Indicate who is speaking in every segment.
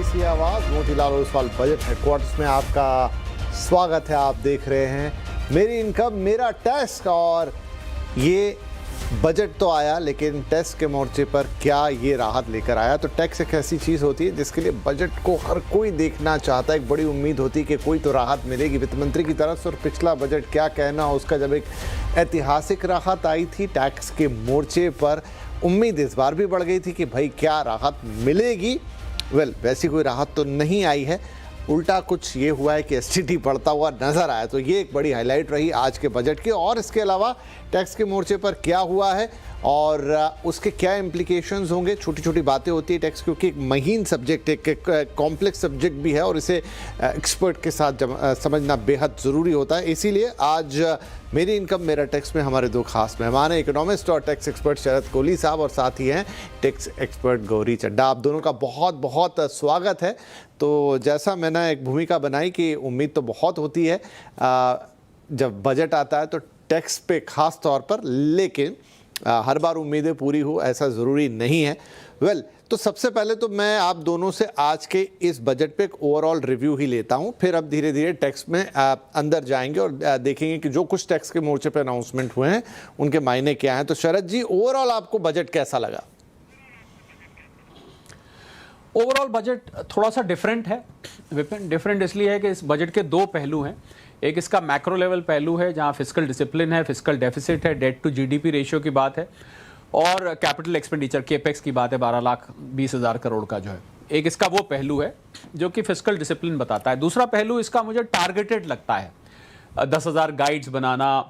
Speaker 1: तीसरी आवाज Motilal Oswal budget headquarters में आपका स्वागत है। आप देख रहे हैं मेरी इनकम मेरा टैक्स। और ये बजट तो आया, लेकिन टैक्स के मोर्चे पर क्या ये राहत लेकर आया? तो टैक्स एक ऐसी चीज़ होती है जिसके लिए बजट को हर कोई देखना चाहता है। एक बड़ी उम्मीद होती है कि कोई तो राहत मिलेगी वित्त मंत्री की तरफ से। और पिछला बजट क्या कहना उसका, जब एक ऐतिहासिक राहत आई थी टैक्स के मोर्चे पर, उम्मीद इस बार भी बढ़ गई थी कि भाई क्या राहत मिलेगी। वैसी कोई राहत तो नहीं आई है, उल्टा कुछ ये हुआ है कि एसटीटी बढ़ता हुआ नजर आया। तो ये एक बड़ी हाईलाइट रही आज के बजट की। और इसके अलावा टैक्स के मोर्चे पर क्या हुआ है और उसके क्या इम्प्लीकेशंस होंगे, छोटी छोटी बातें होती है टैक्स, क्योंकि एक महीन सब्जेक्ट, एक कॉम्प्लेक्स सब्जेक्ट भी है और इसे एक्सपर्ट के साथ समझना बेहद ज़रूरी होता है। इसीलिए आज मेरी इनकम मेरा टैक्स में हमारे दो खास मेहमान हैं, इकोनॉमिस्ट और टैक्स एक्सपर्ट शरद कोहली साहब, और साथ ही हैं टैक्स एक्सपर्ट गौरी चड्ढा। आप दोनों का बहुत बहुत स्वागत है। तो जैसा मैंने एक भूमिका बनाई कि उम्मीद तो बहुत होती है जब बजट आता है तो टैक्स पे खास तौर पर, लेकिन हर बार उम्मीदें पूरी हो ऐसा ज़रूरी नहीं है। तो सबसे पहले तो मैं आप दोनों से आज के इस बजट पे एक ओवरऑल रिव्यू ही लेता हूं, फिर अब धीरे धीरे टैक्स में अंदर जाएंगे और देखेंगे कि जो कुछ टैक्स के मोर्चे पे अनाउंसमेंट हुए हैं उनके मायने क्या हैं। तो शरद जी, ओवरऑल आपको बजट कैसा लगा?
Speaker 2: ओवरऑल बजट थोड़ा सा डिफरेंट है विपिन। डिफरेंट इसलिए है कि इस बजट के दो पहलू हैं। एक इसका मैक्रो लेवल पहलू है जहां फिस्कल डिसिप्लिन है, फिस्कल डेफिसिट है, डेट टू जीडीपी रेशियो की बात है, और कैपिटल एक्सपेंडिचर केपेक्स की बात है 12,20,000 करोड़ का जो है। एक इसका वो पहलू है जो कि फिस्कल डिसिप्लिन बताता है। दूसरा पहलू इसका मुझे टारगेटेड लगता है। 10,000 गाइड्स बनाना,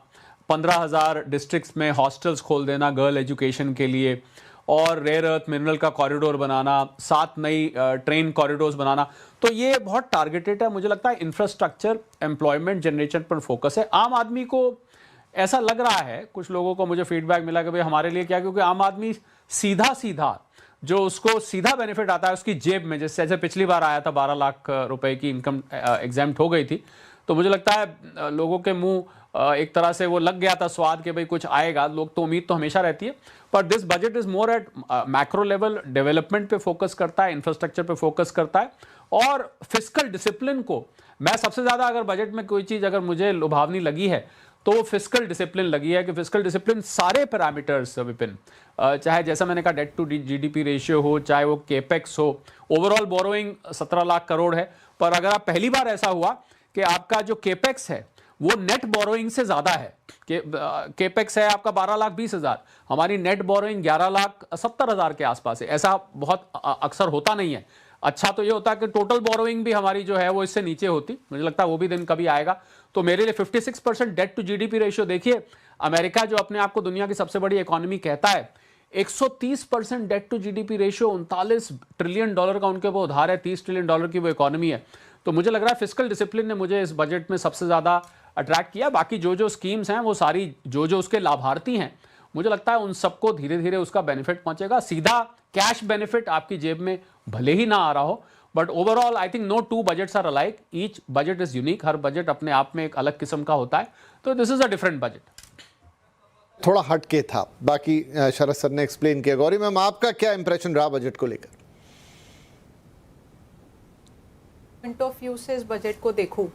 Speaker 2: 15,000 डिस्ट्रिक्ट्स में हॉस्टल्स खोल देना गर्ल एजुकेशन के लिए, और रेयर अर्थ मिनरल का कॉरिडोर बनाना, 7 नई ट्रेन कॉरिडोर्स बनाना। तो ये बहुत टारगेटेड है। मुझे लगता है इंफ्रास्ट्रक्चर, एम्प्लॉयमेंट जनरेशन पर फोकस है। आम आदमी को ऐसा लग रहा है, कुछ लोगों को मुझे फीडबैक मिला कि भाई हमारे लिए क्या, क्योंकि आम आदमी सीधा सीधा जो उसको सीधा बेनिफिट आता है उसकी जेब में, जैसे पिछली बार आया था 12 लाख रुपए की इनकम एग्जाम्प्ट हो गई थी, तो मुझे लगता है लोगों के मुंह एक तरह से वो लग गया था स्वाद कि भाई कुछ आएगा। लोग तो उम्मीद तो हमेशा रहती है, पर this budget is more at macro level, development पे फोकस करता है, इंफ्रास्ट्रक्चर पे फोकस करता है, और फिस्कल डिसिप्लिन को मैं सबसे ज्यादा, अगर बजट में कोई चीज अगर मुझे लुभावनी लगी है तो फिस्कल डिसिप्लिन लगी है। कि फिस्कल डिसिप्लिन सारे पैरामीटर्स विपिन, चाहे जैसा मैंने कहा डेट टू जीडीपी रेशियो हो, चाहे वो केपेक्स हो, ओवरऑल बोरोइंग 17 लाख करोड़ है, पर अगर आप पहली बार ऐसा हुआ कि आपका जो केपेक्स है वो नेट बोरोइंग से ज्यादा है, केपेक्स है आपका 12,20,000, हमारी नेट बोरोइंग 11,70,000 के आसपास है। ऐसा बहुत अक्सर होता नहीं है। अच्छा तो ये होता है कि टोटल बोरोइंग भी हमारी जो है वो इससे नीचे होती, मुझे लगता है वो भी दिन कभी आएगा। तो मेरे लिए 56% डेट टू जीडीपी रेशियो, देखिए अमेरिका जो अपने आप को दुनिया की सबसे बड़ी इकोनॉमी कहता है, 130% debt to GDP ratio, $39 trillion का उनके वो उधार है, $30 ट्रिलियन की वो इकोनॉमी है। तो मुझे लग रहा है फिस्कल डिसिप्लिन ने मुझे इस बजट में सबसे ज्यादा अट्रैक्ट किया। बाकी जो जो स्कीम्स हैं वो सारी जो जो उसके लाभार्थी हैं, मुझे लगता है उन सबको धीरे धीरे उसका बेनिफिट पहुंचेगा। सीधा कैश बेनिफिट आपकी जेब में भले ही ना आ रहा हो, but overall I think no two budgets are alike, each budget is unique. हर बजट अपने आप में एक अलग किस्म का होता है, तो this is a different budget.
Speaker 1: थोड़ा हटके था, बाकी शरद सर ने एक्सप्लेन किया। गौरी मैम, आपका क्या इंप्रेशन रहा बजट को लेकर?
Speaker 3: पॉइंट ऑफ व्यू से इस बजट को देखूं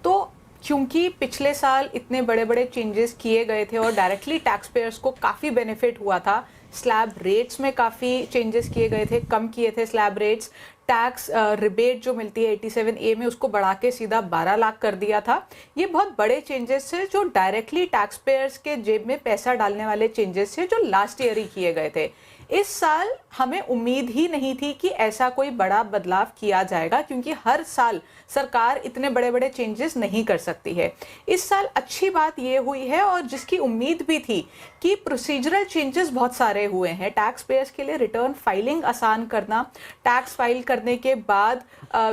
Speaker 3: तो क्योंकि पिछले साल इतने बड़े बड़े चेंजेस किए गए थे और डायरेक्टली टैक्स पेयर्स को काफ़ी बेनिफिट हुआ था। स्लैब रेट्स में काफ़ी चेंजेस किए गए थे, कम किए थे स्लैब रेट्स। टैक्स रिबेट जो मिलती है 87A में, उसको बढ़ा के सीधा 12 लाख कर दिया था। ये बहुत बड़े चेंजेस थे जो डायरेक्टली टैक्स पेयर्स के जेब में पैसा डालने वाले चेंजेस थे, जो लास्ट ईयर ही किए गए थे। इस साल हमें उम्मीद ही नहीं थी कि ऐसा कोई बड़ा बदलाव किया जाएगा, क्योंकि हर साल सरकार इतने बड़े बड़े चेंजेस नहीं कर सकती है। इस साल अच्छी बात ये हुई है, और जिसकी उम्मीद भी थी, कि प्रोसीजरल चेंजेस बहुत सारे हुए हैं। टैक्स पेयर्स के लिए रिटर्न फाइलिंग आसान करना, टैक्स फाइल करने के बाद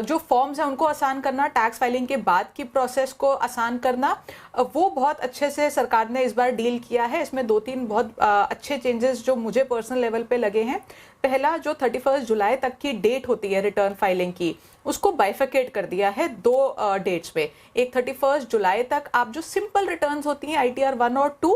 Speaker 3: जो फॉर्म्स हैं उनको आसान करना, टैक्स फाइलिंग के बाद की प्रोसेस को आसान करना, वो बहुत अच्छे से सरकार ने इस बार डील किया है। इसमें 2-3 बहुत अच्छे चेंजेस जो मुझे पर्सनल लेवल पे लगे हैं। पहला, जो 31 जुलाई तक की डेट होती है रिटर्न फाइलिंग की, उसको बाइफिकेट कर दिया है 2 डेट्स पे। एक 31 जुलाई तक आप जो सिंपल रिटर्न्स होती हैं ITR 1 और 2,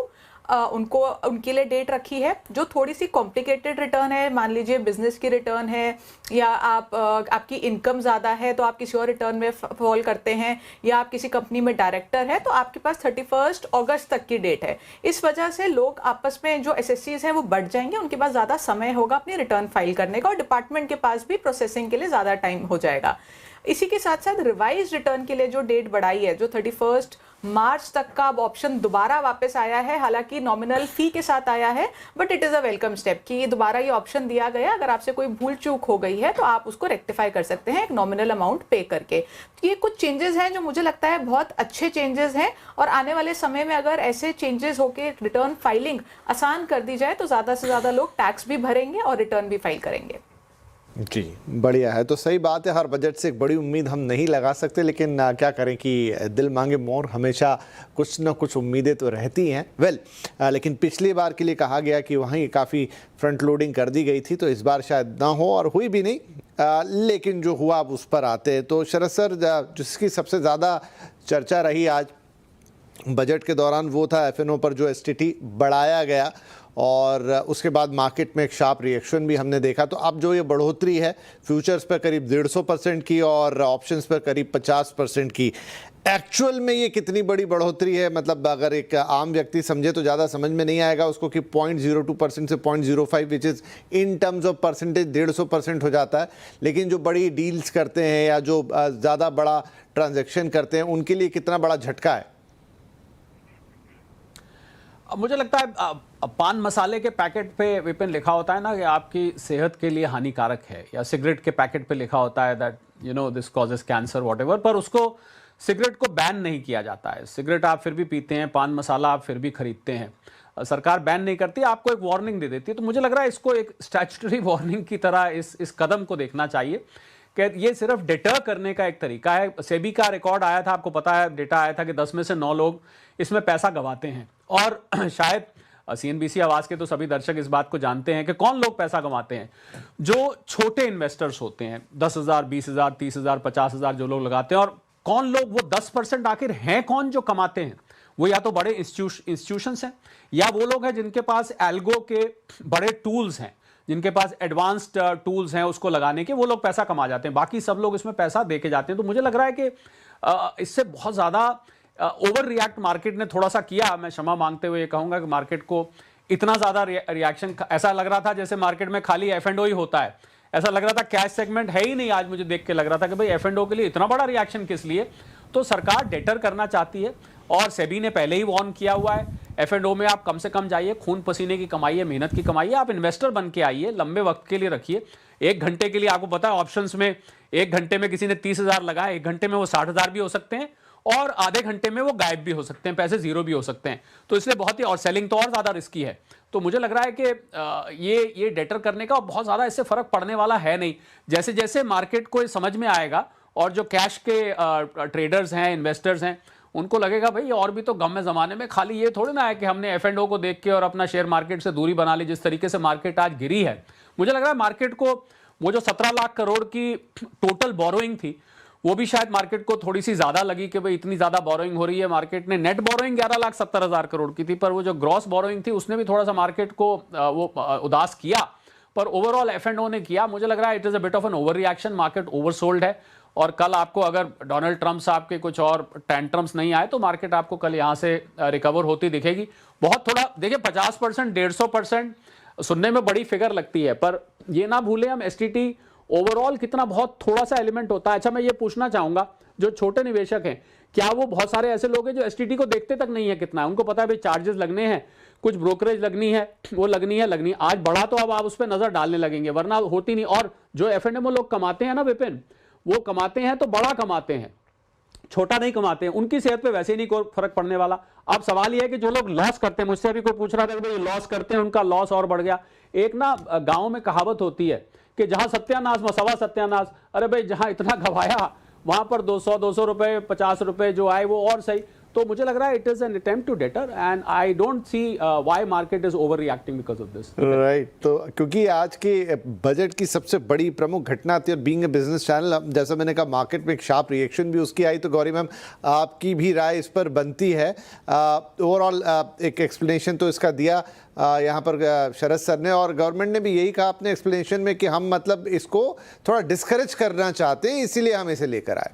Speaker 3: उनको उनके लिए डेट रखी है। जो थोड़ी सी कॉम्प्लिकेटेड रिटर्न है, मान लीजिए बिजनेस की रिटर्न है या आपकी इनकम ज़्यादा है तो आप किसी और रिटर्न में फॉल करते हैं, या आप किसी कंपनी में डायरेक्टर है तो आपके पास 31 अगस्त तक की डेट है। इस वजह से लोग आपस में जो एसएससीज हैं वो बढ़ जाएंगे, उनके पास ज़्यादा समय होगा अपनी रिटर्न फाइल करने का और डिपार्टमेंट के पास भी प्रोसेसिंग के लिए ज़्यादा टाइम हो जाएगा। इसी के साथ साथ रिवाइज रिटर्न के लिए जो डेट बढ़ाई है, जो 31 मार्च तक का अब ऑप्शन दोबारा वापस आया है, हालांकि नॉमिनल फी के साथ आया है, but it is a welcome step कि ये दोबारा ये ऑप्शन दिया गया। अगर आपसे कोई भूल चूक हो गई है तो आप उसको रेक्टिफाई कर सकते हैं एक नॉमिनल अमाउंट पे करके। ये कुछ चेंजेस हैं जो मुझे लगता है बहुत अच्छे चेंजेस हैं, और आने वाले समय में अगर ऐसे चेंजेस होके रिटर्न फाइलिंग आसान कर दी जाए तो ज़्यादा से ज़्यादा लोग टैक्स भी भरेंगे और रिटर्न भी फाइल करेंगे।
Speaker 1: जी, बढ़िया है। तो सही बात है, हर बजट से एक बड़ी उम्मीद हम नहीं लगा सकते, लेकिन क्या करें कि दिल मांगे मोर, हमेशा कुछ ना कुछ उम्मीदें तो रहती हैं। लेकिन पिछली बार के लिए कहा गया कि वहीं काफ़ी फ्रंट लोडिंग कर दी गई थी, तो इस बार शायद ना हो, और हुई भी नहीं। लेकिन जो हुआ अब उस पर आते हैं। तो शरद सर, जिसकी सबसे ज़्यादा चर्चा रही आज बजट के दौरान वो था एफएनओ पर जो एसटीटी बढ़ाया गया, और उसके बाद मार्केट में एक शार्प रिएक्शन भी हमने देखा। तो अब जो ये बढ़ोतरी है फ्यूचर्स पर करीब 150% की और ऑप्शंस पर करीब 50% की, एक्चुअल में ये कितनी बड़ी बढ़ोतरी है? मतलब अगर एक आम व्यक्ति समझे तो ज़्यादा समझ में नहीं आएगा उसको कि 0.02% से 0.05, which is in terms of percentage 150% हो जाता है। लेकिन जो बड़ी डील्स करते हैं या जो ज़्यादा बड़ा ट्रांजैक्शन करते हैं उनके लिए कितना बड़ा झटका है?
Speaker 2: मुझे लगता है पान मसाले के पैकेट पे विपिन लिखा होता है ना कि आपकी सेहत के लिए हानिकारक है, या सिगरेट के पैकेट पे लिखा होता है that this causes cancer whatever, पर उसको सिगरेट को बैन नहीं किया जाता है। सिगरेट आप फिर भी पीते हैं, पान मसाला आप फिर भी खरीदते हैं। सरकार बैन नहीं करती, आपको एक वार्निंग दे देती है। तो मुझे लग रहा है इसको एक स्टैट्यूटरी वार्निंग की तरह इस कदम को देखना चाहिए कि ये सिर्फ डिटर करने का एक तरीका है। सेबी का रिकॉर्ड आया था, आपको पता है, डेटा आया था कि 10 में से 9 लोग इसमें पैसा गंवाते हैं। और शायद सीएनबीसी आवाज के तो सभी दर्शक इस बात को जानते हैं कि कौन लोग पैसा कमाते हैं। जो छोटे इन्वेस्टर्स होते हैं, 10,000, 20,000, 30,000, 50,000 जो लोग लगाते हैं, और कौन लोग, वो 10% आखिर हैं कौन जो कमाते हैं? वो या तो बड़े इंस्टीट्यूशंस हैं, या वो लोग हैं जिनके पास एल्गो के बड़े टूल्स हैं, जिनके पास एडवांस्ड टूल्स हैं उसको लगाने के, वो लोग पैसा कमा जाते हैं। बाकी सब लोग इसमें पैसा दे के जाते हैं। तो मुझे लग रहा है कि इससे बहुत ज़्यादा ओवर रिएक्ट मार्केट ने थोड़ा सा किया। मैं क्षमा मांगते हुए ये कहूँगा कि मार्केट को इतना ज़्यादा रिएक्शन, ऐसा लग रहा था जैसे मार्केट में खाली F&O ही होता है। ऐसा लग रहा था कैश सेगमेंट है ही नहीं। आज मुझे देख के लग रहा था कि भाई F&O के लिए इतना बड़ा रिएक्शन किस लिए? तो सरकार डेटर करना चाहती है, और सेबी ने पहले ही वार्न किया हुआ है। F&O में आप कम से कम जाइए, खून पसीने की कमाई है, मेहनत की कमाई है, आप इन्वेस्टर बन के आइए, लंबे वक्त के लिए रखिए। 1 घंटे के लिए, आपको पता है ऑप्शंस में 1 घंटे में किसी ने 30,000 लगाया, 1 घंटे में वो 60,000 भी हो सकते हैं, और आधे घंटे में वो गायब भी हो सकते हैं, पैसे जीरो भी हो सकते हैं। तो इसलिए बहुत ही, और सेलिंग तो और ज़्यादा रिस्की है। तो मुझे लग रहा है कि ये डेटर करने का बहुत ज़्यादा इससे फ़र्क पड़ने वाला है नहीं। जैसे जैसे मार्केट को समझ में आएगा, और जो कैश के ट्रेडर्स हैं, इन्वेस्टर्स हैं, उनको लगेगा भाई और भी तो गम ज़माने में खाली ये थोड़ी ना है कि हमने F&O को देख के और अपना शेयर मार्केट से दूरी बना ली। जिस तरीके से मार्केट आज गिरी है, मुझे लग रहा है मार्केट को वो जो 17 लाख करोड़ की टोटल बोरोइंग थी, वो भी शायद मार्केट को थोड़ी सी ज़्यादा लगी कि भाई इतनी ज़्यादा बोरोइंग हो रही है। मार्केट ने नेट बोरोइंग 11,70,000 करोड़ की थी, पर वो जो ग्रॉस बोरोइंग थी उसने भी थोड़ा सा मार्केट को वो उदास किया, पर ओवरऑल F&O ने किया। मुझे लग रहा है it is a bit of an overreaction, market oversold है। और कल आपको अगर डोनाल्ड ट्रंप साहब के कुछ और टेंट्रम्स नहीं आए तो मार्केट आपको कल यहाँ से रिकवर होती दिखेगी। बहुत थोड़ा देखिए, 50%, 150% सुनने में बड़ी फिगर लगती है, पर ये ना भूलें हम STT ओवरऑल कितना बहुत थोड़ा सा एलिमेंट होता है। अच्छा, मैं ये पूछना चाहूंगा, जो छोटे निवेशक हैं, क्या वो बहुत सारे ऐसे लोग हैं जो STT को देखते तक नहीं है कितना है? उनको पता है भाई चार्जेस लगने हैं, कुछ ब्रोकरेज लगनी है, वो लगनी है। आज बढ़ा तो अब आप उस पर नजर डालने लगेंगे, वरना होती नहीं। और जो F&O लोग कमाते हैं ना विपिन, वो कमाते हैं तो बड़ा कमाते हैं, छोटा नहीं कमाते हैं। उनकी सेहत पे वैसे ही नहीं कोई फर्क पड़ने वाला। अब सवाल ये है कि जो लोग लॉस करते हैं, मुझसे अभी कोई पूछ रहा था कि लॉस करते हैं, उनका लॉस और बढ़ गया। एक ना गांव में कहावत होती है कि जहां सत्यानाश मसवा सत्यानाश। अरे भाई, जहां इतना गवाया वहां पर 200 रुपए, 50 रुपए जो आए वो और सही। तो मुझे लग रहा है it is an attempt to deter and I don't see why market is overreacting because of this.
Speaker 1: Right, तो क्योंकि आज के बजट की सबसे बड़ी प्रमुख घटना थी और बीइंग ए बिजनेस चैनल, जैसा मैंने कहा, मार्केट में एक शार्प रिएक्शन भी उसकी आई। तो गौरी मैम, आपकी भी राय इस पर बनती है? ओवरऑल एक एक्सप्लेनेशन तो इसका दिया यहाँ पर शरद सर ने, और गवर्नमेंट ने भी यही कहा अपने एक्सप्लेनेशन में कि हम मतलब इसको थोड़ा डिस्करेज करना चाहते हैं, इसीलिए हम इसे लेकर आए।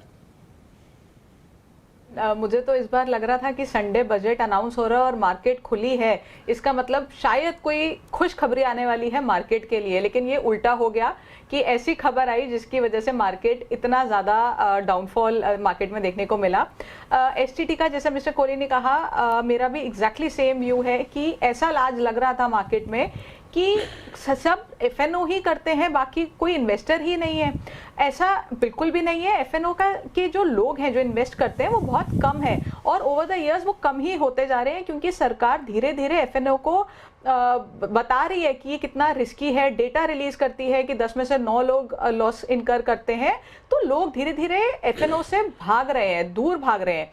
Speaker 3: मुझे तो इस बार लग रहा था कि संडे बजट अनाउंस हो रहा है और मार्केट खुली है, इसका मतलब शायद कोई खुशखबरी आने वाली है मार्केट के लिए, लेकिन ये उल्टा हो गया कि ऐसी खबर आई जिसकी वजह से मार्केट इतना ज़्यादा डाउनफॉल मार्केट में देखने को मिला। एसटीटी का, जैसे मिस्टर कोहली ने कहा, मेरा भी एग्जैक्टली सेम व्यू है कि ऐसा आज लग रहा था मार्केट में कि सब एफएनओ ही करते हैं, बाकी कोई इन्वेस्टर ही नहीं है। ऐसा बिल्कुल भी नहीं है। एफएनओ का के जो लोग हैं जो इन्वेस्ट करते हैं वो बहुत कम है और ओवर द इयर्स वो कम ही होते जा रहे हैं, क्योंकि सरकार धीरे धीरे एफएनओ को बता रही है कि ये कितना रिस्की है। डेटा रिलीज करती है कि 10 में से 9 लोग लॉस इनकर करते हैं, तो लोग धीरे धीरे एफएनओ से भाग रहे हैं, दूर भाग रहे हैं।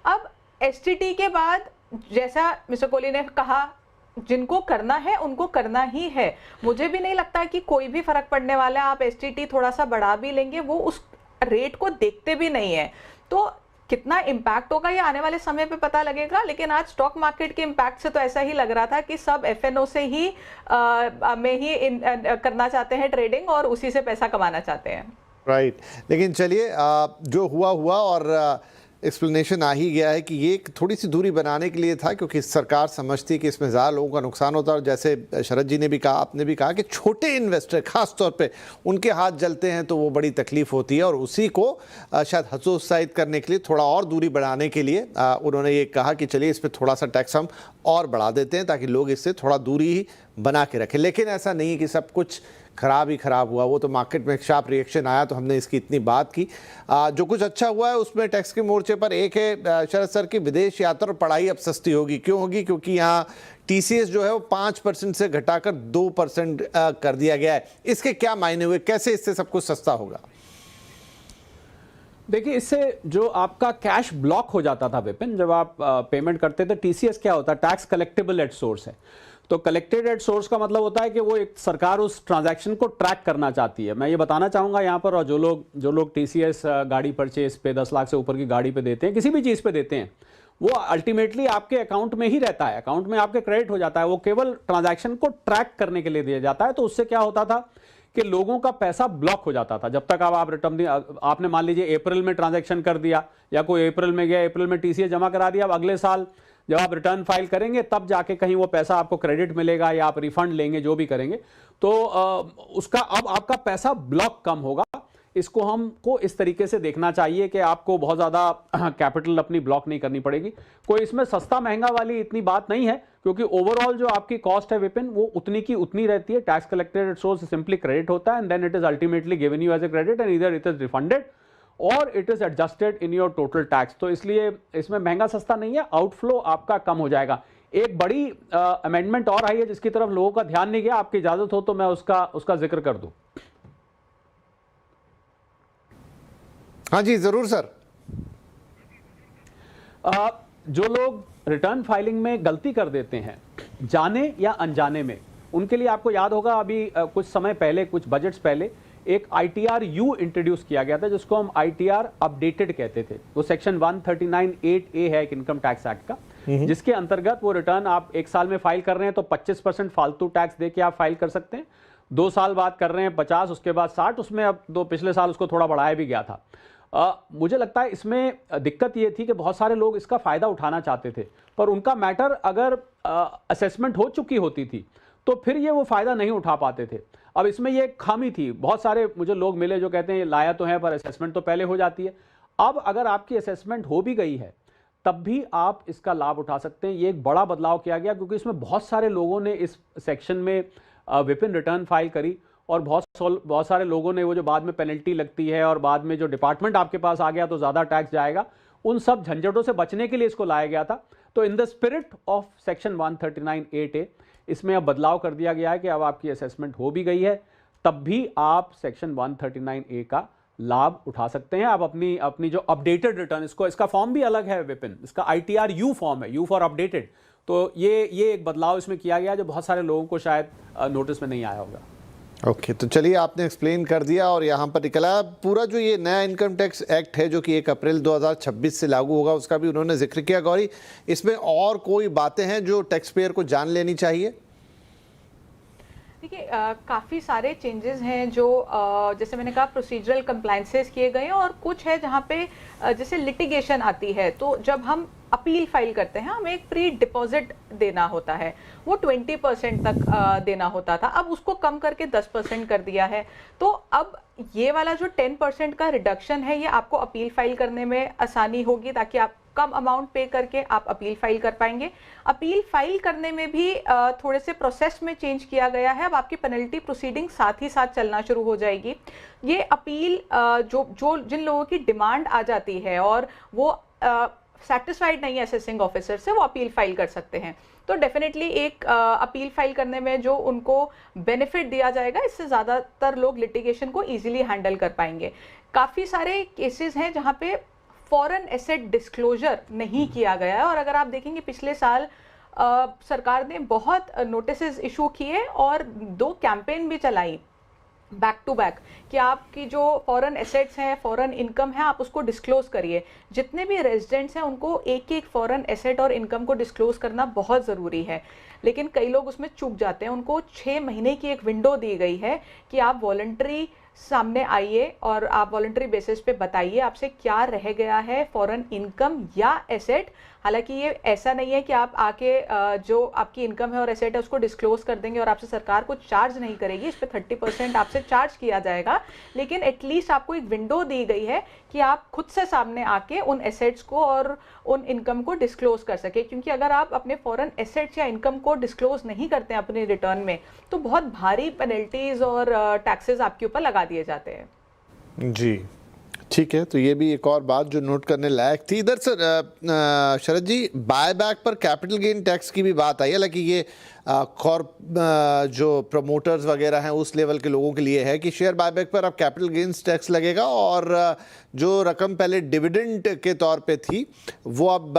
Speaker 3: अब एसटीटी के बाद, जैसा मिस्टर कोहली ने कहा, जिनको करना है उनको करना ही है। मुझे भी नहीं लगता कि कोई भी फर्क पड़ने वाला है। आप एसटीटी थोड़ा सा बढ़ा भी लेंगे, वो उस रेट को देखते भी नहीं है। तो कितना इम्पैक्ट होगा ये आने वाले समय पे पता लगेगा, लेकिन आज स्टॉक मार्केट के इम्पैक्ट से तो ऐसा ही लग रहा था कि सब एफएनओ से ही करना चाहते हैं ट्रेडिंग और उसी से पैसा कमाना चाहते हैं।
Speaker 1: राइट, लेकिन चलिए, जो हुआ और एक्सप्लेनेशन आ ही गया है कि ये थोड़ी सी दूरी बनाने के लिए था, क्योंकि सरकार समझती है कि इसमें ज़्यादा लोगों का नुकसान होता है। और जैसे शरद जी ने भी कहा, आपने भी कहा कि छोटे इन्वेस्टर खास तौर पे उनके हाथ जलते हैं तो वो बड़ी तकलीफ होती है, और उसी को शायद हतोत्साहित करने के लिए, थोड़ा और दूरी बढ़ाने के लिए उन्होंने ये कहा कि चलिए इस पर थोड़ा सा टैक्स हम और बढ़ा देते हैं ताकि लोग इससे थोड़ा दूरी ही बना के रखें। लेकिन ऐसा नहीं है कि सब कुछ खराब ही खराब हुआ। वो तो मार्केट में एक शार्प रिएक्शन आया तो हमने इसकी इतनी बात की। जो कुछ अच्छा हुआ है उसमें टैक्स के मोर्चे पर एक है शरद सर की विदेश यात्रा और पढ़ाई अब सस्ती होगी। क्यों होगी? क्योंकि यहाँ टीसीएस जो है वो 5% से घटाकर 2% कर दिया गया है। इसके क्या मायने हुए? कैसे इससे सब कुछ सस्ता होगा?
Speaker 2: देखिए, इससे जो आपका कैश ब्लॉक हो जाता था विपिन, जब आप पेमेंट करते थे, टीसीएस क्या होता है? टैक्स कलेक्टेबल एट सोर्स है। तो कलेक्टेड एट सोर्स का मतलब होता है कि वो एक सरकार उस ट्रांजैक्शन को ट्रैक करना चाहती है। मैं ये बताना चाहूँगा यहाँ पर, और जो लोग टीसीएस गाड़ी परचेज पे 10 लाख से ऊपर की गाड़ी पे देते हैं, किसी भी चीज़ पे देते हैं, वो अल्टीमेटली आपके अकाउंट में ही रहता है, अकाउंट में आपके क्रेडिट हो जाता है। वो केवल ट्रांजैक्शन को ट्रैक करने के लिए दिया जाता है। तो उससे क्या होता था कि लोगों का पैसा ब्लॉक हो जाता था। जब तक आप रिटर्न, आपने मान लीजिए अप्रैल में ट्रांजैक्शन कर दिया, या कोई अप्रैल में गया, अप्रैल में टीसीएस जमा करा दिया, अब अगले साल जब आप रिटर्न फाइल करेंगे तब जाके कहीं वो पैसा आपको क्रेडिट मिलेगा या आप रिफंड लेंगे, जो भी करेंगे, तो उसका अब आपका पैसा ब्लॉक कम होगा। इसको हमको इस तरीके से देखना चाहिए कि आपको बहुत ज़्यादा कैपिटल अपनी ब्लॉक नहीं करनी पड़ेगी। कोई इसमें सस्ता महंगा वाली इतनी बात नहीं है, क्योंकि ओवरऑल जो आपकी कॉस्ट है विपिन, वो उतनी की उतनी रहती है। Tax collected at source simply credit होता है and then it is ultimately given you as a credit and either it is refunded और it is adjusted in your total tax. तो इसलिए इसमें महंगा सस्ता नहीं है, आउटफ्लो आपका कम हो जाएगा। एक बड़ी अमेंडमेंट और आई है जिसकी तरफ लोगों का ध्यान नहीं गया, आपकी इजाजत हो तो मैं उसका जिक्र कर दूं।
Speaker 1: हाँ जी, जरूर सर।
Speaker 2: जो लोग रिटर्न फाइलिंग में गलती कर देते हैं, जाने या अनजाने में, उनके लिए आपको याद होगा अभी कुछ समय पहले, कुछ बजट्स पहले, एक ITR U इंट्रोड्यूस किया गया था, जिसको हम ITR अपडेटेड कहते थे। वो सेक्शन 139(8)A है एक इनकम टैक्स एक्ट का, जिसके अंतर्गत वो रिटर्न आप एक साल में फाइल कर रहे हैं तो 25% फालतू टैक्स देके आप फाइल कर सकते हैं। 2 साल बाद कर रहे हैं 50, उसके बाद 60, उसमें अब पिछले साल उसको थोड़ा बढ़ाया भी गया था। मुझे लगता है इसमें दिक्कत ये थी कि बहुत सारे लोग इसका फ़ायदा उठाना चाहते थे, पर उनका मैटर अगर असेसमेंट हो चुकी होती थी तो फिर ये वो फ़ायदा नहीं उठा पाते थे। अब इसमें ये एक खामी थी। बहुत सारे मुझे लोग मिले जो कहते हैं ये लाया तो है पर असेसमेंट तो पहले हो जाती है। अब अगर आपकी असेसमेंट हो भी गई है तब भी आप इसका लाभ उठा सकते हैं। ये एक बड़ा बदलाव किया गया, क्योंकि इसमें बहुत सारे लोगों ने इस सेक्शन में विपिन रिटर्न फाइल करी और बहुत सारे लोगों ने वो जो बाद में पेनल्टी लगती है और बाद में जो डिपार्टमेंट आपके पास आ गया तो ज़्यादा टैक्स जाएगा, उन सब झंझटों से बचने के लिए इसको लाया गया था। तो in the spirit of section 139(8)A इसमें अब बदलाव कर दिया गया है कि अब आपकी असेसमेंट हो भी गई है तब भी आप सेक्शन 139A का लाभ उठा सकते हैं। आप अपनी अपनी जो अपडेटेड रिटर्न, इसका फॉर्म भी अलग है विपिन, इसका ITR U फॉर्म है, U फॉर अपडेटेड। तो ये एक बदलाव इसमें किया गया जो बहुत सारे लोगों को शायद नोटिस में नहीं आया होगा।
Speaker 1: ओके, तो चलिए आपने एक्सप्लेन कर दिया और यहाँ पर निकला पूरा जो ये नया इनकम टैक्स एक्ट है जो कि 1 अप्रैल 2026 से लागू होगा, उसका भी उन्होंने जिक्र किया। गौरी, इसमें और कोई बातें हैं जो टैक्स पेयर को जान लेनी चाहिए?
Speaker 3: देखिए, काफ़ी सारे चेंजेस हैं जो जैसे मैंने कहा प्रोसीजरल कंप्लायंसेस किए गए हैं, और कुछ है जहाँ पे जैसे लिटिगेशन आती है तो जब हम अपील फाइल करते हैं हमें एक प्री डिपॉजिट देना होता है, वो 20% तक देना होता था, अब उसको कम करके 10% कर दिया है। तो अब ये वाला जो 10% का रिडक्शन है ये आपको अपील फाइल करने में आसानी होगी, ताकि आप कम अमाउंट पे करके आप अपील फाइल कर पाएंगे। अपील फाइल करने में भी थोड़े से प्रोसेस में चेंज किया गया है, अब आपकी पेनल्टी प्रोसीडिंग साथ ही साथ चलना शुरू हो जाएगी। ये अपील जो जिन लोगों की डिमांड आ जाती है और वो सेटिस्फाइड नहीं है असेसिंग ऑफिसर से, वो अपील फाइल कर सकते हैं। तो डेफिनेटली एक अपील फाइल करने में जो उनको बेनिफिट दिया जाएगा, इससे ज़्यादातर लोग लिटिगेशन को ईजिली हैंडल कर पाएंगे। काफ़ी सारे केसेस हैं जहाँ पे फॉरेन एसेट डिस्क्लोजर नहीं किया गया है, और अगर आप देखेंगे पिछले साल सरकार ने बहुत नोटिसेस इशू किए और 2 कैंपेन भी चलाई बैक टू बैक कि आपकी जो फॉरेन एसेट्स हैं, फॉरेन इनकम है, आप उसको डिस्क्लोज करिए। जितने भी रेजिडेंट्स हैं उनको एक एक फॉरेन एसेट और इनकम को डिस्क्लोज करना बहुत ज़रूरी है, लेकिन कई लोग उसमें चूक जाते हैं। उनको 6 महीने की एक विंडो दी गई है कि आप वॉलंटरी सामने आइए और आप वॉलंटरी बेसिस पे बताइए आपसे क्या रह गया है, फॉरेन इनकम या एसेट। हालांकि ये ऐसा नहीं है कि आप आके जो आपकी इनकम है और एसेट है उसको डिस्क्लोज कर देंगे और आपसे सरकार कुछ चार्ज नहीं करेगी, इस पे 30% आपसे चार्ज किया जाएगा, लेकिन एटलीस्ट आपको एक विंडो दी गई है कि आप खुद से सामने आके उन एसेट्स को और उन इनकम को डिस्क्लोज कर सके। क्योंकि अगर आप अपने फॉरेन एसेट्स या इनकम को डिस्क्लोज नहीं करते हैं अपने रिटर्न में, तो बहुत भारी पेनल्टीज और टैक्सेस आपके ऊपर लगा दिए जाते हैं।
Speaker 1: जी ठीक है, तो ये भी एक और बात जो नोट करने लायक थी। इधर सर शरद जी, बायबैक पर कैपिटल गेन टैक्स की भी बात आई है, हालांकि ये जो प्रमोटर्स वगैरह हैं उस लेवल के लोगों के लिए है कि शेयर बायबैक पर अब कैपिटल गेन्स टैक्स लगेगा, और जो रकम पहले डिविडेंड के तौर पे थी वो अब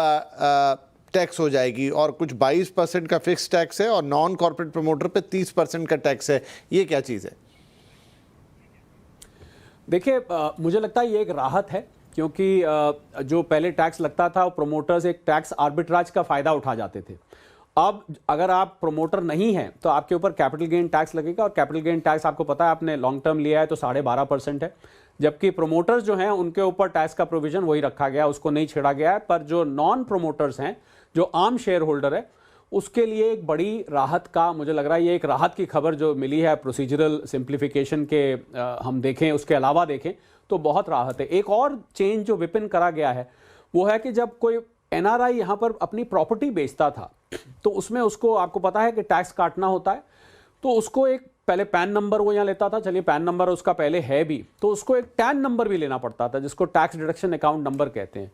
Speaker 1: टैक्स हो जाएगी, और कुछ 22% का फिक्स टैक्स है और नॉन कॉर्पोरेट प्रमोटर पे 30% का टैक्स है। ये क्या चीज़ है?
Speaker 2: देखिए, मुझे लगता है ये एक राहत है, क्योंकि जो पहले टैक्स लगता था वो प्रोमोटर्स एक टैक्स आर्बिट्राज का फ़ायदा उठा जाते थे। अब अगर आप प्रोमोटर नहीं हैं तो आपके ऊपर कैपिटल गेन टैक्स लगेगा, और कैपिटल गेन टैक्स आपको पता है आपने लॉन्ग टर्म लिया है तो 12.5% है, जबकि प्रोमोटर्स जो हैं उनके ऊपर टैक्स का प्रोविजन वही रखा गया, उसको नहीं छेड़ा गया है। पर जो नॉन प्रोमोटर्स हैं, जो आम शेयर होल्डर है, उसके लिए एक बड़ी राहत का, मुझे लग रहा है ये एक राहत की खबर जो मिली है प्रोसीजरल सिंप्लीफिकेशन के, हम देखें उसके अलावा देखें तो बहुत राहत है। एक और चेंज जो विपिन करा गया है वो है कि जब कोई NRI यहाँ पर अपनी प्रॉपर्टी बेचता था तो उसमें उसको, आपको पता है कि टैक्स काटना होता है, तो उसको एक पहले पैन नंबर वो यहाँ लेता था, चलिए पैन नंबर उसका पहले है भी, तो उसको एक टैन नंबर भी लेना पड़ता था जिसको टैक्स डिडक्शन अकाउंट नंबर कहते हैं।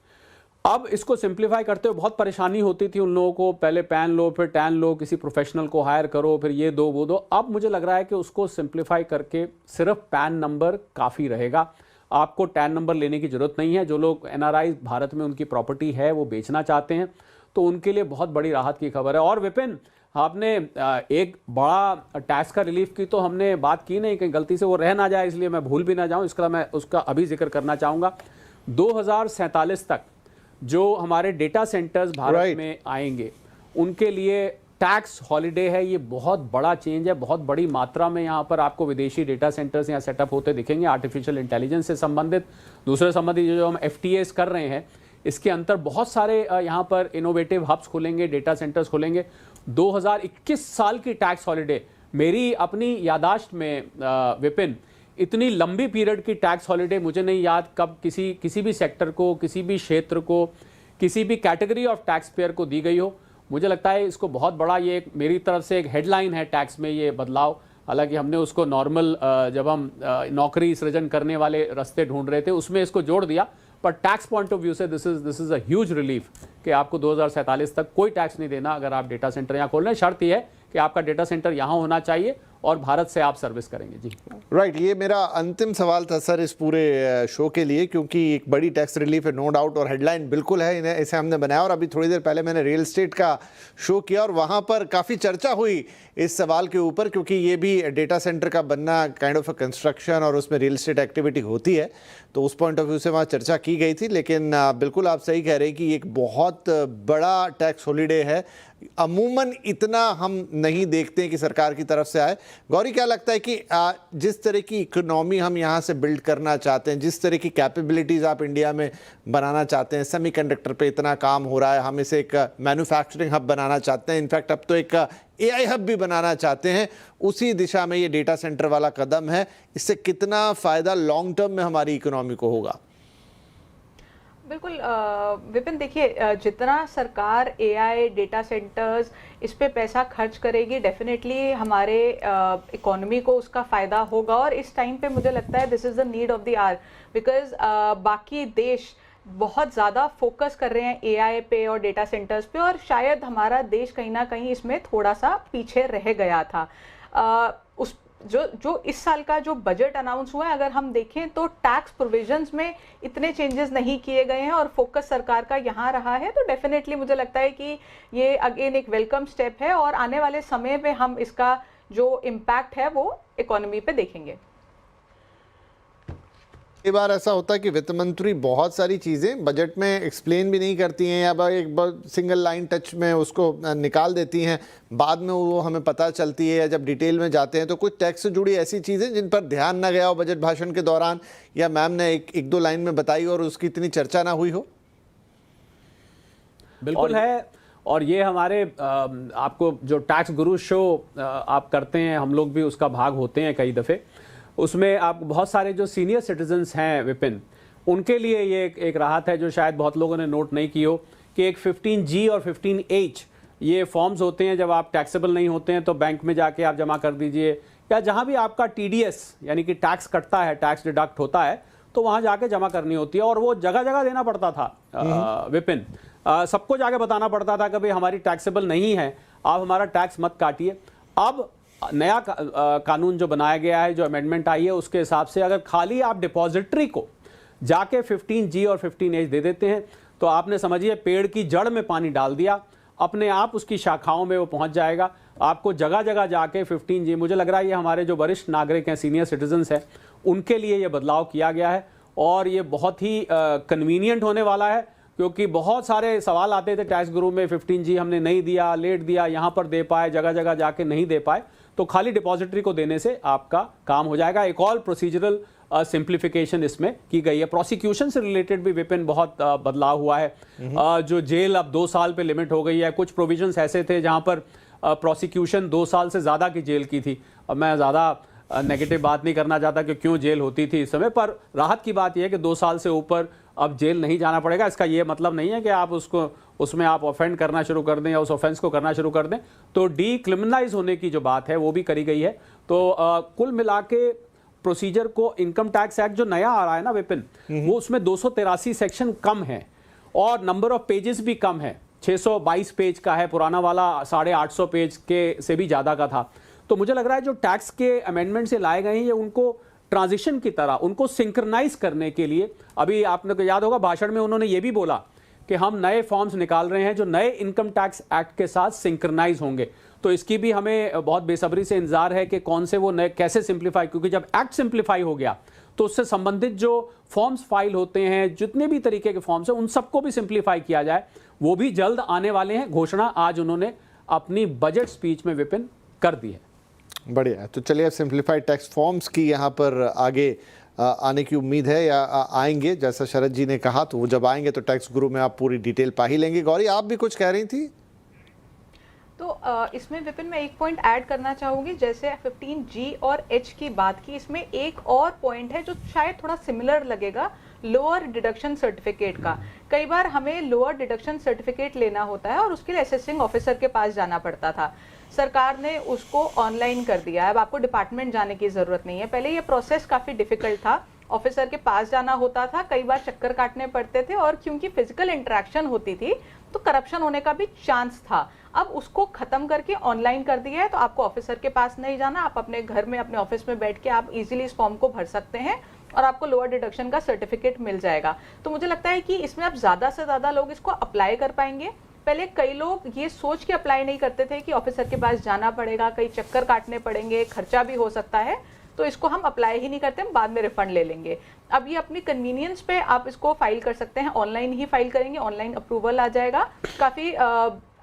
Speaker 2: अब इसको सिंप्लीफाई करते हुए बहुत परेशानी होती थी उन लोगों को, पहले पैन लो फिर टैन लो, किसी प्रोफेशनल को हायर करो, फिर ये दो वो दो। अब मुझे लग रहा है कि उसको सिंप्लीफाई करके सिर्फ पैन नंबर काफ़ी रहेगा, आपको टैन नंबर लेने की ज़रूरत नहीं है। जो लोग NRI भारत में उनकी प्रॉपर्टी है वो बेचना चाहते हैं तो उनके लिए बहुत बड़ी राहत की खबर है। और विपिन, आपने एक बड़ा टैक्स का रिलीफ की तो हमने बात की नहीं, कहीं गलती से वो रह ना जाए, इसलिए मैं भूल भी ना जाऊँ, इसका मैं उसका अभी जिक्र करना चाहूँगा। 2047 तक जो हमारे डेटा सेंटर्स भारत में आएंगे उनके लिए टैक्स हॉलिडे है। ये बहुत बड़ा चेंज है, बहुत बड़ी मात्रा में यहाँ पर आपको विदेशी डेटा सेंटर्स यहाँ सेटअप होते दिखेंगे, आर्टिफिशियल इंटेलिजेंस से संबंधित, दूसरे संबंधित जो हम FTAs कर रहे हैं इसके अंतर बहुत सारे यहाँ पर इनोवेटिव हब्स खुलेंगे, डेटा सेंटर्स खुलेंगे। 2021 साल की टैक्स हॉलिडे मेरी अपनी यादाश्त में विपिन, इतनी लंबी पीरियड की टैक्स हॉलिडे मुझे नहीं याद कब किसी भी सेक्टर को, किसी भी क्षेत्र को, किसी भी कैटेगरी ऑफ टैक्स पेयर को दी गई हो। मुझे लगता है इसको बहुत बड़ा, ये मेरी तरफ से एक हेडलाइन है टैक्स में ये बदलाव। हालांकि हमने उसको नॉर्मल जब हम नौकरी सृजन करने वाले रास्ते ढूंढ रहे थे उसमें इसको जोड़ दिया, पर टैक्स पॉइंट ऑफ व्यू से this is a huge relief कि आपको 2047 तक कोई टैक्स नहीं देना अगर आप डेटा सेंटर यहाँ खोल रहे हैं। शर्त यह है कि आपका डेटा सेंटर यहाँ होना चाहिए और भारत से आप सर्विस करेंगे। जी
Speaker 1: राइट, ये मेरा अंतिम सवाल था सर इस पूरे शो के लिए, क्योंकि एक बड़ी टैक्स रिलीफ है नो डाउट, और हेडलाइन बिल्कुल है, इन्हें इसे हमने बनाया। और अभी थोड़ी देर पहले मैंने रियल एस्टेट का शो किया और वहाँ पर काफ़ी चर्चा हुई इस सवाल के ऊपर, क्योंकि ये भी डेटा सेंटर का बनना काइंड ऑफ अ कंस्ट्रक्शन और उसमें रियल एस्टेट एक्टिविटी होती है, तो उस पॉइंट ऑफ व्यू से वहाँ चर्चा की गई थी। लेकिन बिल्कुल आप सही कह रहे हैं कि एक बहुत बड़ा टैक्स हॉलीडे है, अमूमन इतना हम नहीं देखते हैं कि सरकार की तरफ से आए। गौरी, क्या लगता है कि जिस तरह की इकोनॉमी हम यहाँ से बिल्ड करना चाहते हैं, जिस तरह की कैपेबिलिटीज़ आप इंडिया में बनाना चाहते हैं, सेमीकंडक्टर पे इतना काम हो रहा है, हम इसे एक मैन्युफैक्चरिंग हब बनाना चाहते हैं, इनफैक्ट अब तो एक AI हब भी बनाना चाहते हैं, उसी दिशा में ये डेटा सेंटर वाला कदम है, इससे कितना फ़ायदा लॉन्ग टर्म में हमारी इकोनॉमी को होगा?
Speaker 3: बिल्कुल विपिन, देखिए जितना सरकार AI डेटा सेंटर्स इस पे पैसा खर्च करेगी, डेफिनेटली हमारे इकोनॉमी को उसका फ़ायदा होगा। और इस टाइम पे मुझे लगता है this is the need of the hour, because बाकी देश बहुत ज़्यादा फोकस कर रहे हैं AI पे और डेटा सेंटर्स पे, और शायद हमारा देश कहीं ना कहीं इसमें थोड़ा सा पीछे रह गया था। उस जो इस साल का जो बजट अनाउंस हुआ है, अगर हम देखें तो टैक्स प्रोविजंस में इतने चेंजेस नहीं किए गए हैं और फोकस सरकार का यहाँ रहा है, तो डेफिनेटली मुझे लगता है कि ये अगेन एक वेलकम स्टेप है और आने वाले समय में हम इसका जो इम्पैक्ट है वो इकोनॉमी पे देखेंगे।
Speaker 1: कई बार ऐसा होता है कि वित्त मंत्री बहुत सारी चीज़ें बजट में एक्सप्लेन भी नहीं करती हैं, या एक सिंगल लाइन टच में उसको निकाल देती हैं, बाद में वो हमें पता चलती है, या जब डिटेल में जाते हैं तो कुछ टैक्स से जुड़ी ऐसी चीज़ें जिन पर ध्यान ना गया हो बजट भाषण के दौरान, या मैम ने एक दो लाइन में बताई और उसकी इतनी चर्चा ना हुई हो।
Speaker 2: बिल्कुल है, और ये हमारे आपको जो टैक्स गुरु शो आप करते हैं, हम लोग भी उसका भाग होते हैं कई दफ़े, उसमें आप बहुत सारे जो सीनियर सिटीजन्स हैं विपिन, उनके लिए ये एक राहत है जो शायद बहुत लोगों ने नोट नहीं की हो, कि एक 15G और 15H ये फॉर्म्स होते हैं, जब आप टैक्सेबल नहीं होते हैं तो बैंक में जाके आप जमा कर दीजिए, या जहाँ भी आपका TDS यानी कि टैक्स कटता है, टैक्स डिडक्ट होता है, तो वहाँ जाके जमा करनी होती है। और वो जगह जगह देना पड़ता था विपिन, सबको जाके बताना पड़ता था कि भाई हमारी टैक्सेबल नहीं है, आप हमारा टैक्स मत काटिए। अब नया कानून जो बनाया गया है, जो अमेंडमेंट आई है, उसके हिसाब से अगर खाली आप डिपॉजिटरी को जाके 15G और 15H दे देते हैं, तो आपने समझिए पेड़ की जड़ में पानी डाल दिया, अपने आप उसकी शाखाओं में वो पहुंच जाएगा। आपको जगह जगह जाके 15G, मुझे लग रहा है ये हमारे जो वरिष्ठ नागरिक हैं, सीनियर सिटीजन्स हैं, उनके लिए ये बदलाव किया गया है, और ये बहुत ही कन्वीनियंट होने वाला है, क्योंकि बहुत सारे सवाल आते थे टैक्स गुरु में, 15G हमने नहीं दिया, लेट दिया, यहाँ पर दे पाए, जगह जगह जाके नहीं दे पाए, तो खाली डिपॉजिटरी को देने से आपका काम हो जाएगा। एक और प्रोसीजरल सिंप्लीफिकेशन इसमें की गई है। प्रोसिक्यूशन से रिलेटेड भी विपिन बहुत बदलाव हुआ है। जो जेल अब 2 साल पे लिमिट हो गई है। कुछ प्रोविजंस ऐसे थे जहां पर प्रोसिक्यूशन 2 साल से ज़्यादा की जेल की थी। अब मैं ज़्यादा नेगेटिव बात नहीं करना चाहता कि क्यों जेल होती थी इस समय, पर राहत की बात यह है कि 2 साल से ऊपर अब जेल नहीं जाना पड़ेगा। इसका ये मतलब नहीं है कि आप उसमें आप ऑफेंड करना शुरू कर दें या उस ऑफेंस को करना शुरू कर दें। तो डीक्रिमिनलाइज होने की जो बात है वो भी करी गई है। तो कुल मिला के प्रोसीजर को, इनकम टैक्स एक्ट जो नया आ रहा है ना विपिन, वो उसमें 283 सेक्शन कम है और नंबर ऑफ पेजेस भी कम है। 622 पेज का है, पुराना वाला 850 पेज के से भी ज़्यादा का था। तो मुझे लग रहा है जो टैक्स के अमेंडमेंट से लाए गए हैं, ये उनको ट्रांजिशन की तरह उनको सिंक्रनाइज करने के लिए, अभी आपने को याद होगा भाषण में उन्होंने ये भी बोला कि हम नए फॉर्म्स निकाल रहे हैं जो नए इनकम टैक्स एक्ट के साथ सिंक्रनाइज होंगे। तो इसकी भी हमें बहुत बेसब्री से इंतजार है कि कौन से वो नए कैसे सिंप्लीफाई, क्योंकि जब एक्ट सिंप्लीफाई हो गया तो उससे संबंधित जो फॉर्म्स फाइल होते हैं, जितने भी तरीके के फॉर्म्स हैं, उन सबको भी सिंप्लीफाई किया जाए। वो भी जल्द आने वाले हैं। घोषणा आज उन्होंने अपनी बजट स्पीच में विपिन कर दी है।
Speaker 1: बढ़िया। तो चलिए अब सिंप्लीफाइड टैक्स फॉर्म्स की यहाँ पर आगे आने की उम्मीद है या आएंगे, जैसा शरद जी ने कहा, तो वो जब आएंगे तो टैक्स गुरु में आप पूरी डिटेल पा ही लेंगे। गौरी, आप भी कुछ कह रही थी?
Speaker 3: तो इसमें विपिन मैं एक पॉइंट ऐड करना चाहूँगी। जैसे 15G और H की बात की, इसमें एक और पॉइंट है जो शायद थोड़ा सिमिलर लगेगा, लोअर डिडक्शन सर्टिफिकेट का। कई बार हमें लोअर डिडक्शन सर्टिफिकेट लेना होता है और उसके लिए असेसिंग ऑफिसर के पास जाना पड़ता था। सरकार ने उसको ऑनलाइन कर दिया है। अब आपको डिपार्टमेंट जाने की ज़रूरत नहीं है। पहले ये प्रोसेस काफ़ी डिफिकल्ट था ऑफिसर के पास जाना होता था, कई बार चक्कर काटने पड़ते थे, और क्योंकि फिजिकल इंटरेक्शन होती थी तो करप्शन होने का भी चांस था। अब उसको खत्म करके ऑनलाइन कर दिया है, तो आपको ऑफिसर के पास नहीं जाना, आप अपने घर में अपने ऑफिस में बैठ के आप इजीली इस फॉर्म को भर सकते हैं और आपको लोअर डिडक्शन का सर्टिफिकेट मिल जाएगा। तो मुझे लगता है कि इसमें अब ज्यादा से ज्यादा लोग इसको अप्लाई कर पाएंगे। पहले कई लोग ये सोच के अप्लाई नहीं करते थे कि ऑफिसर के पास जाना पड़ेगा, कई चक्कर काटने पड़ेंगे, खर्चा भी हो सकता है, तो इसको हम अप्लाई ही नहीं करते, हम बाद में रिफंड ले लेंगे। अब ये अपनी कन्वीनियंस पे आप इसको फाइल कर सकते हैं, ऑनलाइन ही फाइल करेंगे, ऑनलाइन अप्रूवल आ जाएगा। काफ़ी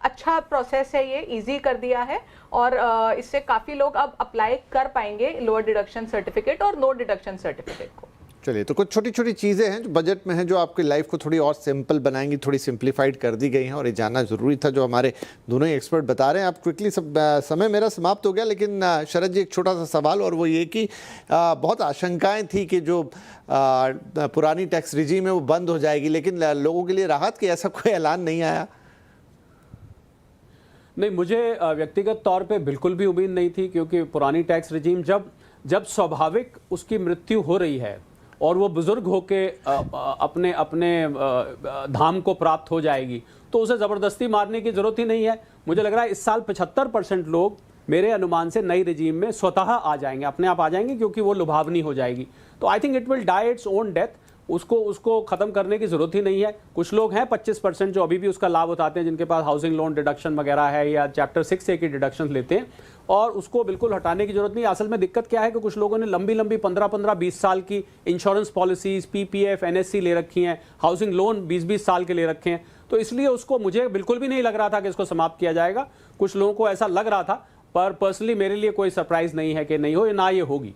Speaker 3: अच्छा प्रोसेस है, ये इजी कर दिया है, और इससे काफ़ी लोग अब अप्लाई कर पाएंगे लोअर डिडक्शन सर्टिफिकेट और नो डिडक्शन सर्टिफिकेट को।
Speaker 1: चलिए, तो कुछ छोटी छोटी चीज़ें हैं जो बजट में हैं जो आपकी लाइफ को थोड़ी और सिंपल बनाएंगी, थोड़ी सिंप्लीफाइड कर दी गई हैं, और ये जानना ज़रूरी था जो हमारे दोनों ही एक्सपर्ट बता रहे हैं। आप क्विकली समय मेरा समाप्त हो गया, लेकिन शरद जी एक छोटा सा सवाल, और वो ये कि बहुत आशंकाएं थी कि जो पुरानी टैक्स रिजीम है वो बंद हो जाएगी, लेकिन लोगों के लिए राहत की ऐसा कोई ऐलान नहीं आया।
Speaker 2: नहीं, मुझे व्यक्तिगत तौर पे बिल्कुल भी उम्मीद नहीं थी, क्योंकि पुरानी टैक्स रिजीम जब स्वाभाविक उसकी मृत्यु हो रही है और वो बुजुर्ग होके अपने अपने धाम को प्राप्त हो जाएगी, तो उसे ज़बरदस्ती मारने की ज़रूरत ही नहीं है। मुझे लग रहा है इस साल 75% लोग मेरे अनुमान से नई रिजीम में स्वतः आ जाएंगे, अपने आप आ जाएंगे, क्योंकि वो लुभावनी हो जाएगी। तो I think it will die its own death. उसको ख़त्म करने की ज़रूरत ही नहीं है। कुछ लोग हैं 25% जो अभी भी उसका लाभ उठाते हैं, जिनके पास हाउसिंग लोन डिडक्शन वगैरह है या चैप्टर 6A की डिडक्शन लेते हैं, और उसको बिल्कुल हटाने की ज़रूरत नहीं। असल में दिक्कत क्या है कि कुछ लोगों ने लंबी 15-20 साल की इंश्योरेंस पॉलिसीज़, PPF, NSC ले रखी हैं, हाउसिंग लोन 20-20 साल के ले रखे हैं, तो इसलिए उसको मुझे बिल्कुल भी नहीं लग रहा था कि इसको समाप्त किया जाएगा। कुछ लोगों को ऐसा लग रहा था, पर पर्सनली मेरे लिए कोई सरप्राइज़ नहीं है कि नहीं हो, ना ये होगी।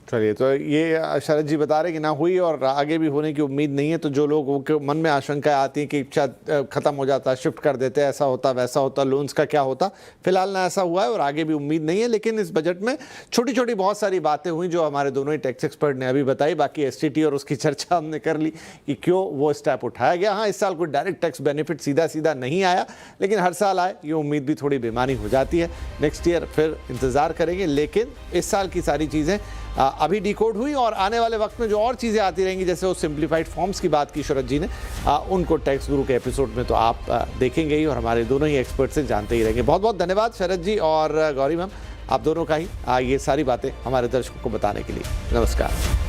Speaker 1: चलिए, तो ये शरद जी बता रहे कि ना हुई और आगे भी होने की उम्मीद नहीं है, तो जो लोगों के मन में आशंकाएं आती हैं कि शायद ख़त्म हो जाता, शिफ्ट कर देते, ऐसा होता वैसा होता, लोन्स का क्या होता, फिलहाल ना ऐसा हुआ है और आगे भी उम्मीद नहीं है। लेकिन इस बजट में छोटी छोटी बहुत सारी बातें हुई जो हमारे दोनों ही टैक्स एक्सपर्ट ने अभी बताई। बाकी STT और उसकी चर्चा हमने कर ली कि क्यों वो स्टेप उठाया गया। हाँ, इस साल कोई डायरेक्ट टैक्स बेनिफिट सीधा सीधा नहीं आया, लेकिन हर साल आए ये उम्मीद भी थोड़ी बेमानी हो जाती है। नेक्स्ट ईयर फिर इंतज़ार करेंगे, लेकिन इस साल की सारी चीज़ें अभी डिकोड हुई, और आने वाले वक्त में जो और चीज़ें आती रहेंगी, जैसे वो सिंप्लीफाइड फॉर्म्स की बात की शरद जी ने, उनको टैक्स गुरु के एपिसोड में तो आप देखेंगे ही, और हमारे दोनों ही एक्सपर्ट से जानते ही रहेंगे। बहुत बहुत धन्यवाद शरद जी और गौरी मैम, आप दोनों का ही ये सारी बातें हमारे दर्शकों को बताने के लिए। नमस्कार।